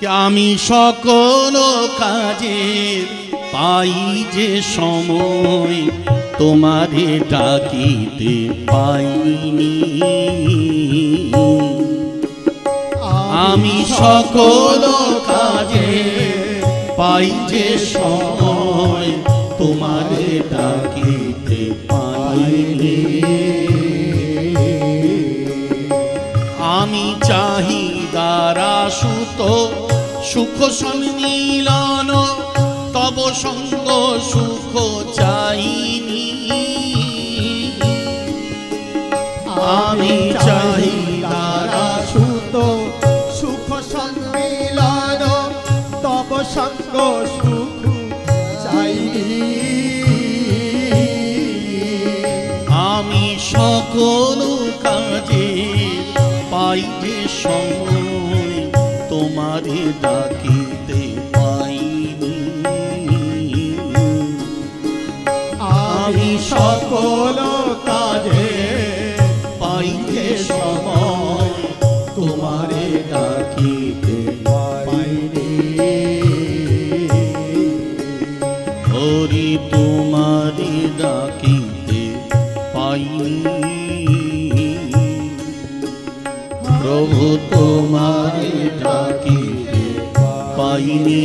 আমি সকল কাজের পাই যে সময় তোমারে ডাকিতে পাইনি। আমি সকল কাজে পাই যে সময় তোমারে ডাকিতে পাইনি। আমি চাহিদার আশুত সুখ সম্মিলন, তব সঙ্গ সুখ চাইনি। আমি চাহিদার আশুত সুখ সম্মিলন, তব সঙ্গ সুখ চাইনি। আমি সকল কাজে পাই যে সময় তোমারে ডাকিতে পাইনি। আমি সকল কাজে পাই যে সময় তোমারে ডাকিতে পাইনি। হরি তোমারে ডাকিতে পাইনি। প্রভু তোমারে ডাকিতে পাইনি।